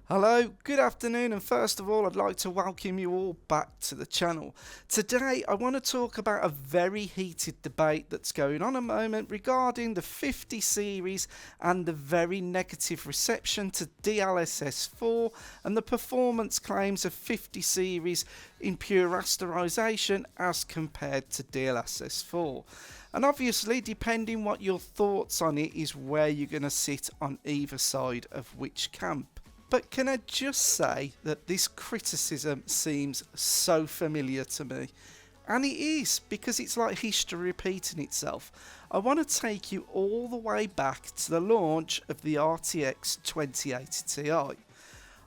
Hello, good afternoon, and first of all, I'd like to welcome you all back to the channel. Today, I want to talk about a very heated debate that's going on at the moment regarding the 50 series and the very negative reception to DLSS4 and the performance claims of 50 series in pure rasterization as compared to DLSS4. And obviously, depending what your thoughts on it is where you're going to sit on either side of which camp. But can I just say that this criticism seems so familiar to me? And it is, because it's like history repeating itself. I want to take you all the way back to the launch of the RTX 2080 Ti.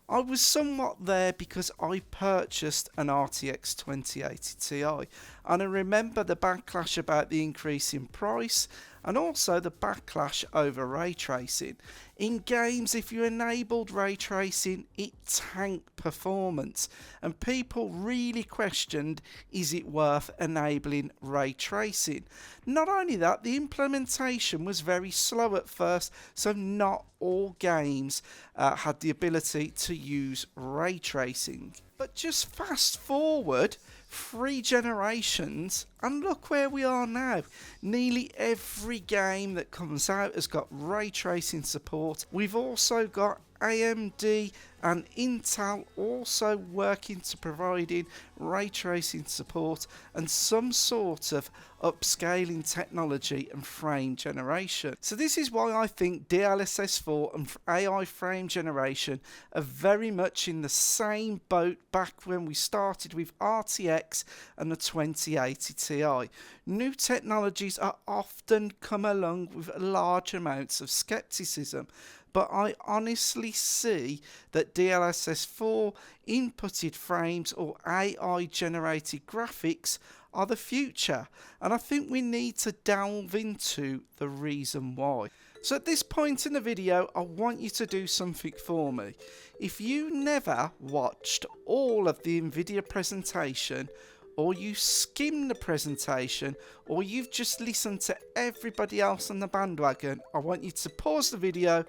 I was somewhat there because I purchased an RTX 2080 Ti, and I remember the backlash about the increase in price and also the backlash over ray tracing. In games, if you enabled ray tracing, it tanked performance, and people really questioned, is it worth enabling ray tracing? Not only that, the implementation was very slow at first, so not all games had the ability to use ray tracing. But just fast forward 3 generations and look where we are now. Nearly every game that comes out has got ray tracing support. We've also got AMD and Intel also working to providing ray tracing support and some sort of upscaling technology and frame generation. So this is why I think DLSS4 and AI frame generation are very much in the same boat back when we started with RTX and the 2080 Ti. New technologies are often come along with large amounts of skepticism, but I honestly see that DLSS4 inputted frames or AI generated graphics are the future, and I think we need to delve into the reason why. So at this point in the video, I want you to do something for me. If you never watched all of the Nvidia presentation, or you skimmed the presentation, or you've just listened to everybody else on the bandwagon, I want you to pause the video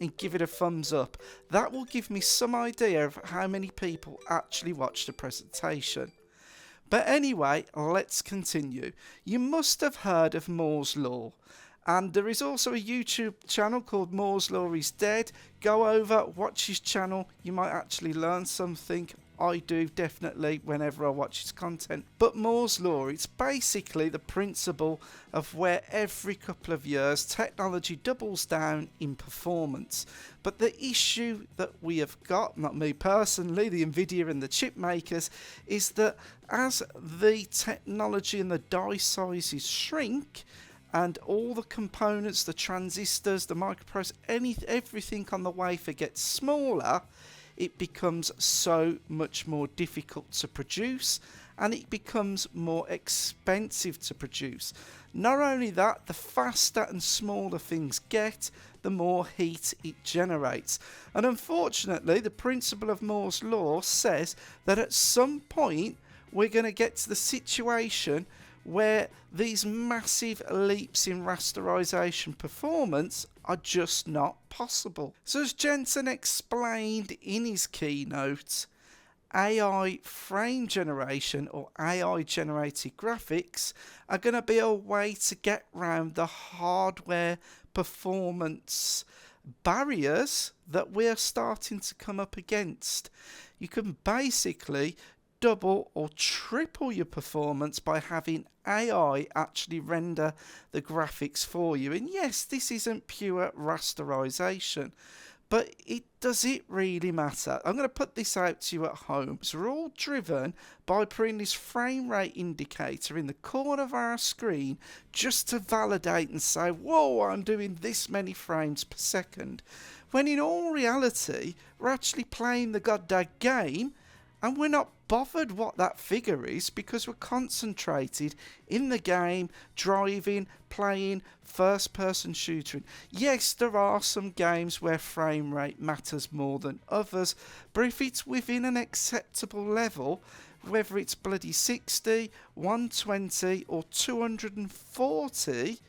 and give it a thumbs up. That will give me some idea of how many people actually watched the presentation. But anyway, let's continue. You must have heard of Moore's Law. And there is also a YouTube channel called Moore's Law is Dead. Go over, watch his channel. You might actually learn something. I do, definitely, whenever I watch his content. But Moore's Law, it's basically the principle of where every couple of years technology doubles down in performance. But the issue that we have got, not me personally, the Nvidia and the chip makers, is that as the technology and the die sizes shrink, and all the components, the transistors, the microprocessors, everything on the wafer gets smaller, it becomes so much more difficult to produce, and it becomes more expensive to produce. Not only that, the faster and smaller things get, the more heat it generates. And unfortunately, the principle of Moore's Law says that at some point we're going to get to the situation where these massive leaps in rasterization performance are just not possible. So as Jensen explained in his keynote, AI frame generation or AI generated graphics are going to be a way to get around the hardware performance barriers that we're starting to come up against. You can basically double or triple your performance by having AI actually render the graphics for you. And yes, this isn't pure rasterization, but does it really matter? I'm going to put this out to you at home. So we're all driven by putting this frame rate indicator in the corner of our screen just to validate and say, whoa, I'm doing this many frames per second. When in all reality, we're actually playing the goddamn game, and we're not bothered what that figure is because we're concentrated in the game, driving, playing, first-person shooting. Yes, there are some games where frame rate matters more than others, but if it's within an acceptable level, whether it's bloody 60, 120 or 240,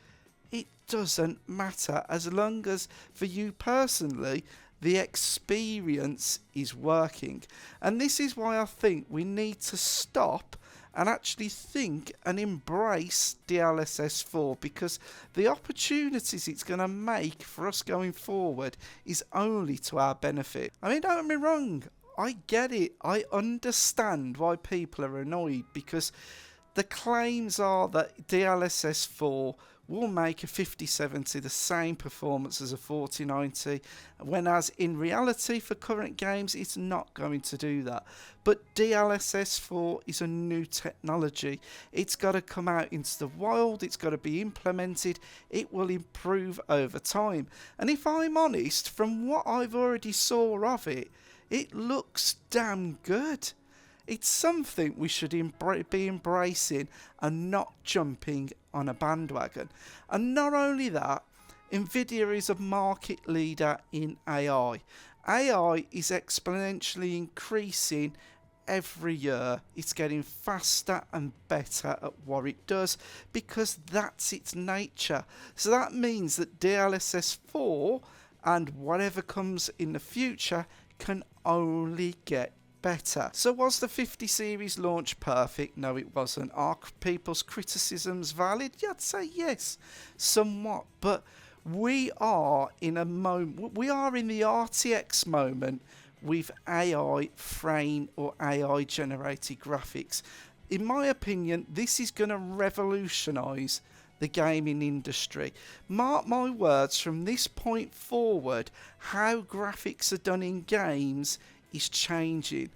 it doesn't matter as long as for you personally The experience is working. And this is why I think we need to stop and actually think and embrace DLSS4, because the opportunities it's going to make for us going forward is only to our benefit. I mean, don't get me wrong, I get it. I understand why people are annoyed, because the claims are that DLSS4 will make a 5070 the same performance as a 4090, whereas in reality for current games it's not going to do that. But DLSS4 is a new technology. It's got to come out into the wild, it's got to be implemented, it will improve over time. And if I'm honest, from what I've already saw of it, it looks damn good. It's something we should be embracing and not jumping on a bandwagon. And not only that, Nvidia is a market leader in AI. AI is exponentially increasing every year. It's getting faster and better at what it does, because that's its nature. So that means that DLSS4 and whatever comes in the future can only get better. So was the 50 series launch perfect? No, it wasn't. Are people's criticisms valid? Yeah, I'd say yes, somewhat. But we are in a moment, we are in the RTX moment with AI frame or AI generated graphics. In my opinion, this is going to revolutionise the gaming industry. Mark my words, from this point forward, how graphics are done in games is changing.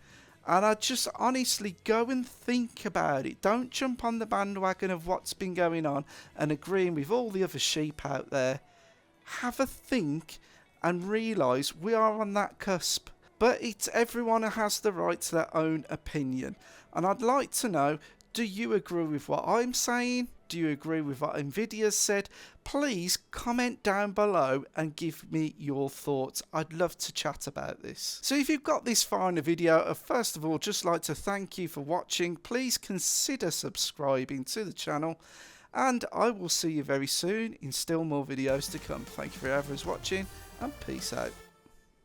And I just honestly go and think about it. Don't jump on the bandwagon of what's been going on and agreeing with all the other sheep out there. Have a think and realise we are on that cusp. But it's everyone has the right to their own opinion. And I'd like to know, do you agree with what I'm saying? Do you agree with what Nvidia's said? Please comment down below and give me your thoughts. I'd love to chat about this. So if you've got this far in the video, I'd first of all just like to thank you for watching. Please consider subscribing to the channel, and I will see you very soon in still more videos to come. Thank you for everyone's watching, and peace out.